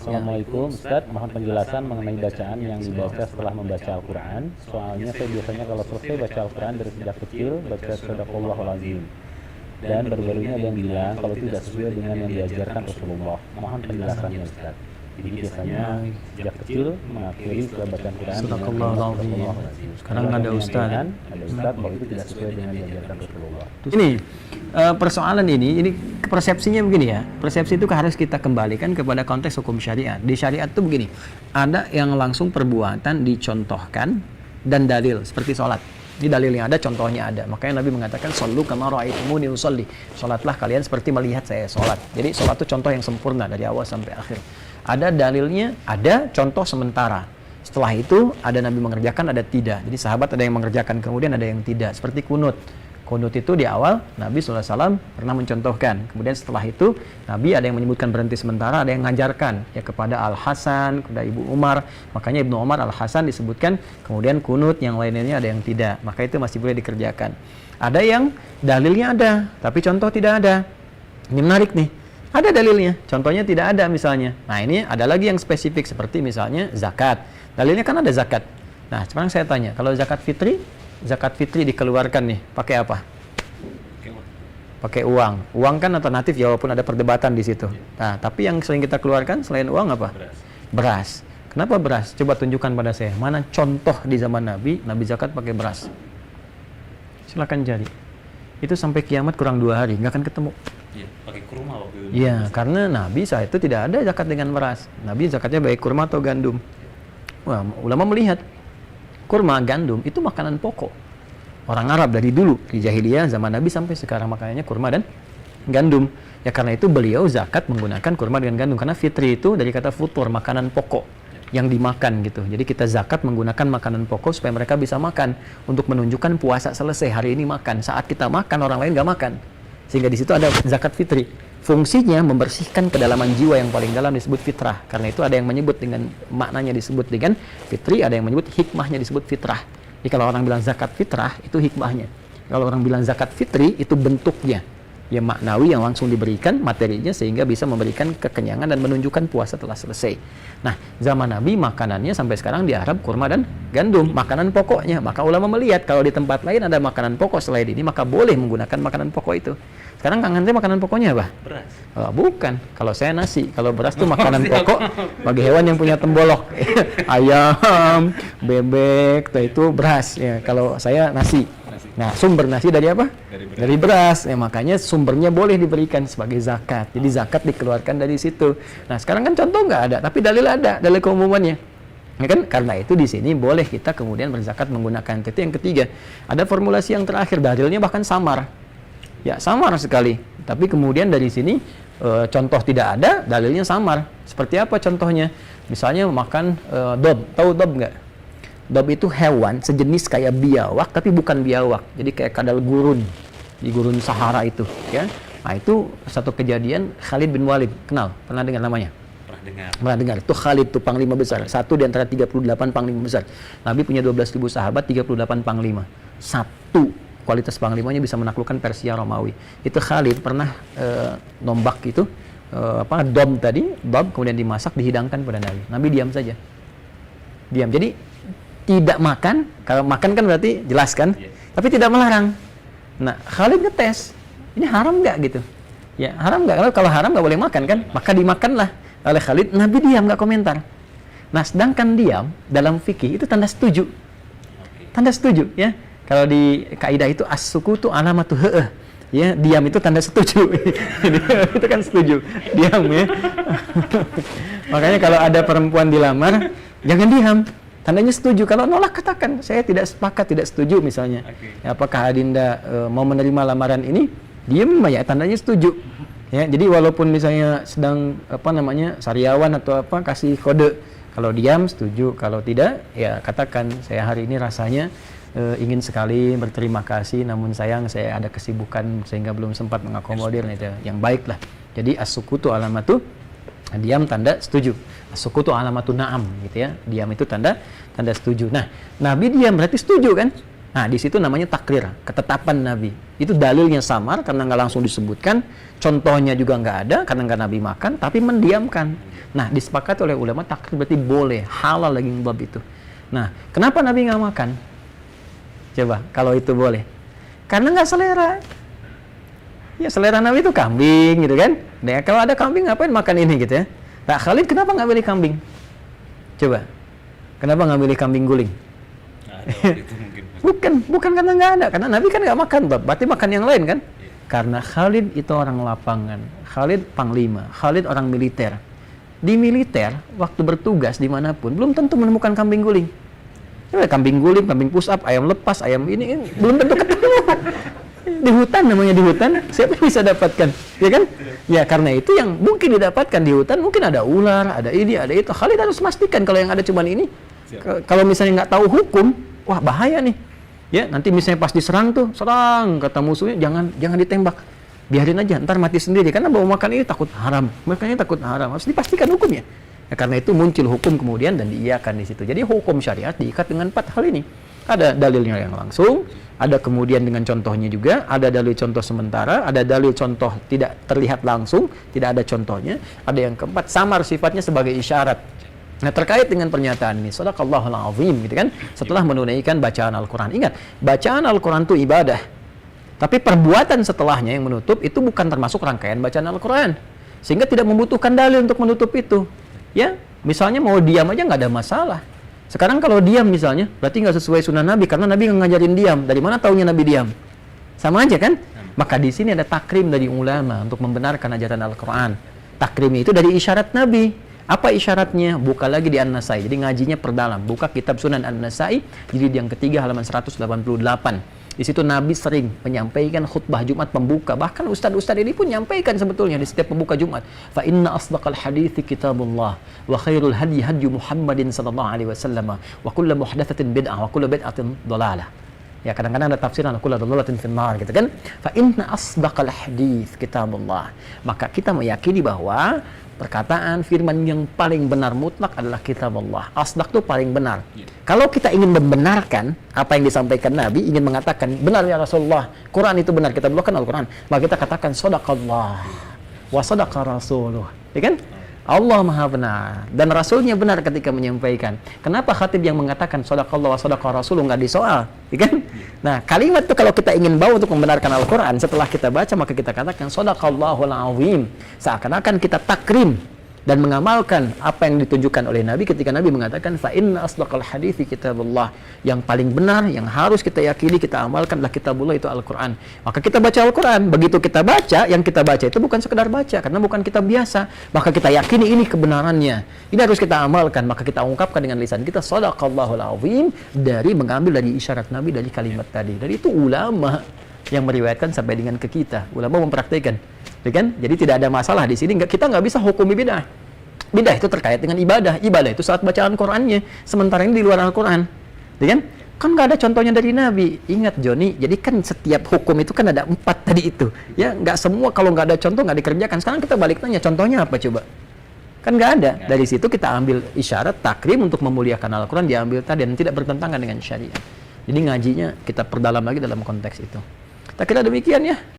Assalamualaikum Ustadz, mohon penjelasan mengenai bacaan yang dibaca setelah membaca Al-Quran. Soalnya saya biasanya kalau selesai baca Al-Quran dari sejak kecil, baca Sadaqallahul Azim. Dan baru-baru ini ada yang bilang kalau tidak sesuai dengan yang diajarkan Rasulullah. Mohon penjelasannya Ustadz. Jadi biasanya sejak kecil mengakhiri setelah bacaan Quran Sadaqallahul Azim. Sekarang ada Ustadz. Ada Ustadz bahwa itu tidak sesuai dengan yang diajarkan Rasulullah. Ini persoalan ini persepsinya begini ya. Persepsi itu harus kita kembalikan kepada konteks hukum syariat. Di syariat itu begini, ada yang langsung perbuatan dicontohkan dan dalil seperti sholat. Ini dalil yang ada, contohnya ada. Makanya Nabi mengatakan, "Shallu kama ra'aitumuni usolli." Sholatlah kalian seperti melihat saya sholat. Jadi sholat itu contoh yang sempurna dari awal sampai akhir. Ada dalilnya, ada contoh sementara. Setelah itu ada Nabi mengerjakan, ada tidak. Jadi sahabat ada yang mengerjakan, kemudian ada yang tidak. Seperti kunut. Kunut itu di awal Nabi SAW pernah mencontohkan. Kemudian setelah itu Nabi ada yang menyebutkan berhenti sementara, ada yang mengajarkan ya kepada Al-Hasan, kepada Ibu Umar. Makanya Ibnu Umar, Al-Hasan disebutkan. Kemudian kunut yang lainnya ada yang tidak. Maka itu masih boleh dikerjakan. Ada yang dalilnya ada, tapi contoh tidak ada. Ini menarik nih. Ada dalilnya, contohnya tidak ada misalnya. Nah ini ada lagi yang spesifik seperti misalnya zakat. Dalilnya kan ada zakat. Nah sekarang saya tanya, kalau zakat fitri dikeluarkan nih, pakai apa? Pakai uang. Uang kan alternatif ya, walaupun ada perdebatan di situ. Nah tapi yang sering kita keluarkan selain uang apa? Beras. Kenapa beras? Coba tunjukkan pada saya, mana contoh di zaman Nabi zakat pakai beras? Silakan cari. Itu sampai kiamat kurang 2 hari, nggak akan ketemu. Iya, pakai kurma waktu itu. Iya, karena Nabi saat itu tidak ada zakat dengan beras. Nabi zakatnya baik kurma atau gandum. Wah, ulama melihat kurma, gandum itu makanan pokok. Orang Arab dari dulu, di jahiliyah zaman Nabi sampai sekarang makanannya kurma dan gandum. Ya karena itu beliau zakat menggunakan kurma dengan gandum. Karena fitri itu dari kata futur, makanan pokok yang dimakan gitu. Jadi kita zakat menggunakan makanan pokok supaya mereka bisa makan. Untuk menunjukkan puasa selesai, hari ini makan. Saat kita makan, orang lain nggak makan. Sehingga di situ ada zakat fitri. Fungsinya membersihkan kedalaman jiwa yang paling dalam disebut fitrah. Karena itu ada yang menyebut dengan maknanya disebut dengan fitri, ada yang menyebut hikmahnya disebut fitrah. Jadi kalau orang bilang zakat fitrah itu hikmahnya. Kalau orang bilang zakat fitri itu bentuknya. Ya maknawi yang langsung diberikan materinya sehingga bisa memberikan kekenyangan dan menunjukkan puasa telah selesai. Nah, zaman Nabi makanannya sampai sekarang di Arab kurma dan gandum, makanan pokoknya. Maka ulama melihat kalau di tempat lain ada makanan pokok selain ini, maka boleh menggunakan makanan pokok itu. Sekarang Kang Andre makanan pokoknya apa? Beras. Oh, bukan. Kalau saya nasi. Kalau beras itu makanan pokok bagi hewan yang punya tembolok. Ayam, bebek, itu beras. Ya, kalau saya nasi. Nah, sumber nasi dari apa? Dari beras. Ya, makanya sumbernya boleh diberikan sebagai zakat. Jadi zakat dikeluarkan dari situ. Nah, sekarang kan contoh nggak ada, tapi dalil ada, dalil keumumannya. Ya kan? Karena itu di sini boleh kita kemudian berzakat menggunakan itu. Yang ketiga, ada formulasi yang terakhir, dalilnya bahkan samar. Ya, samar sekali. Tapi kemudian dari sini contoh tidak ada, dalilnya samar. Seperti apa contohnya? Misalnya makan dob. Tahu dob nggak? Dob itu hewan sejenis kayak biawak tapi bukan biawak. Jadi kayak kadal gurun di gurun Sahara itu, ya. Nah, itu satu kejadian Khalid bin Walid. Kenal? Pernah dengar namanya? Pernah dengar. Itu Khalid itu panglima besar, satu di antara 38 panglima besar. Nabi punya 12.000 sahabat, 38 panglima. Satu kualitas panglimanya bisa menaklukkan Persia Romawi. Itu Khalid pernah nombak itu dob tadi, dob kemudian dimasak dihidangkan pada Nabi. Nabi diam saja. Diam. Jadi tidak makan, kalau makan kan berarti jelas kan, tapi tidak melarang. Nah, Khalid ngetes, ini haram nggak gitu? Ya haram nggak? Kalau haram nggak boleh makan kan? Maka dimakanlah oleh Khalid. Nabi diam, nggak komentar. Nah, sedangkan diam dalam fikih itu tanda setuju. Tanda setuju, ya. Kalau di kaidah itu as-sukutu alamatu he'eh. Ya, diam itu tanda setuju. Itu kan setuju. Diam ya. Makanya kalau ada perempuan dilamar, jangan diam. Tandanya setuju. Kalau nolak katakan, saya tidak sepakat, tidak setuju misalnya. Ya, apakah Adinda mau menerima lamaran ini? Diam ya, tandanya setuju. Ya, jadi walaupun misalnya sedang sariawan atau apa kasih kode. Kalau diam setuju, kalau tidak ya katakan saya hari ini rasanya ingin sekali berterima kasih, namun sayang saya ada kesibukan sehingga belum sempat mengakomodir itu. Yang baik lah. Jadi as-sukutu alamatu, diam tanda setuju. As-sukutu alamatu na'am gitu ya. Diam itu tanda setuju. Nah, Nabi diam berarti setuju kan? Nah, di situ namanya takrir, ketetapan Nabi. Itu dalilnya samar karena nggak langsung disebutkan, contohnya juga nggak ada karena nggak Nabi makan, tapi mendiamkan. Nah, disepakati oleh ulama takrir berarti boleh, halal lagi bab itu. Nah, kenapa Nabi nggak makan? Coba, kalau itu boleh. Karena nggak selera. Ya, selera Nabi itu kambing gitu kan. Nah, kalau ada kambing ngapain makan ini gitu ya. Nah, Khalid kenapa nggak pilih kambing? Coba, kenapa nggak pilih kambing guling? Itu mungkin. Bukan karena nggak ada, karena Nabi kan nggak makan, berarti makan yang lain kan? Karena Khalid itu orang lapangan, Khalid panglima, Khalid orang militer. Di militer, waktu bertugas dimanapun, belum tentu menemukan kambing guling. Kambing guling, kambing push up, ayam lepas, ayam ini belum tentu ketemu. Di hutan namanya, di hutan, siapa yang bisa dapatkan? Ya kan? Ya karena itu yang mungkin didapatkan di hutan, mungkin ada ular, ada ini, ada itu. Khalid harus memastikan kalau yang ada cuman ini. Kalau misalnya nggak tahu hukum, wah bahaya nih. Ya, nanti misalnya pas diserang tuh, serang kata musuhnya, jangan ditembak. Biarin aja, ntar mati sendiri karena bawa makan ini takut haram. Makanya takut haram, harus dipastikan hukumnya. Ya, karena itu muncul hukum kemudian dan diiyakan di situ. Jadi hukum syariat diikat dengan 4 hal ini. Ada dalilnya yang langsung, ada kemudian dengan contohnya juga, ada dalil contoh sementara, ada dalil contoh tidak terlihat langsung, tidak ada contohnya, ada yang keempat samar sifatnya sebagai isyarat. Nah, terkait dengan pernyataan ini, shadaqallahul azim gitu kan, setelah menunaikan bacaan Al-Qur'an. Ingat, bacaan Al-Qur'an itu ibadah. Tapi perbuatan setelahnya yang menutup itu bukan termasuk rangkaian bacaan Al-Qur'an. Sehingga tidak membutuhkan dalil untuk menutup itu. Ya, misalnya mau diam aja nggak ada masalah. Sekarang kalau diam misalnya, berarti nggak sesuai sunnah Nabi karena Nabi nggak ngajarin diam. Dari mana taunya Nabi diam? Sama aja kan? Maka di sini ada takrim dari ulama untuk membenarkan ajaran Al-Qur'an. Takrim itu dari isyarat Nabi. Apa isyaratnya? Buka lagi di An-Nasai. Jadi ngajinya perdalam. Buka kitab Sunan An-Nasai, jilid yang ketiga halaman 188. Di situ Nabi sering menyampaikan khutbah Jumat pembuka. Bahkan ustadz-ustadz ini pun menyampaikan sebetulnya di setiap pembuka Jumat. Fa inna asdaqal hadithi kitabullah wa khairul hadyi hadyu Muhammadin sallallahu alaihi wasallam wa kullu muhdatsatin bid'ah wa kullu bid'atin dhalalah. Ya, kadang-kadang ada tafsiran kullu dhalalatin finnar gitu kan. Fa inna asdaqal hadits kitabullah. Maka kita meyakini bahwa perkataan firman yang paling benar mutlak adalah kitab Allah. Asdaq itu paling benar. Kalau kita ingin membenarkan apa yang disampaikan Nabi, ingin mengatakan benar ya Rasulullah, Quran itu benar, kita belokkan Al-Quran, maka kita katakan sadaqallah wa sadaqa rasuluh. Ya kan? Allah maha benar dan Rasulnya benar ketika menyampaikan. Kenapa khatib yang mengatakan sadaqallah wa sadaqa rasuluh nggak disoal? Ya kan? Nah, kalimat itu kalau kita ingin bawa untuk membenarkan Al-Quran, setelah kita baca maka kita katakan sadaqallahul azim. Seakan-akan kita takrim dan mengamalkan apa yang ditunjukkan oleh Nabi ketika Nabi mengatakan fa inna asdaqal hadithi kitabullah. Yang paling benar, yang harus kita yakini, kita amalkan adalah kitabullah, itu Al-Quran. Maka kita baca Al-Quran, begitu kita baca, yang kita baca itu bukan sekedar baca, karena bukan kitab biasa. Maka kita yakini ini kebenarannya, ini harus kita amalkan, maka kita ungkapkan dengan lisan kita sadaqallahul azim, dari mengambil dari isyarat Nabi, dari kalimat tadi. Dari itu ulama yang meriwayatkan sampai dengan ke kita, ulama mempraktikkan. Ya kan? Jadi tidak ada masalah di sini. Kita nggak bisa hukumi bidah. Bidah itu terkait dengan ibadah. Ibadah itu saat bacaan Qurannya. Sementara ini di luar Al-Quran. Ya kan? Kan nggak ada contohnya dari Nabi. Ingat Joni, jadi kan setiap hukum itu kan ada 4 tadi itu. Ya, nggak semua kalau nggak ada contoh nggak dikerjakan. Sekarang kita balik tanya, contohnya apa coba? Kan nggak ada. Dari situ kita ambil isyarat takrim untuk memuliakan Al-Quran, diambil tadi dan tidak bertentangan dengan syariat. Jadi ngajinya kita perdalam lagi dalam konteks itu. Tak kira demikian ya.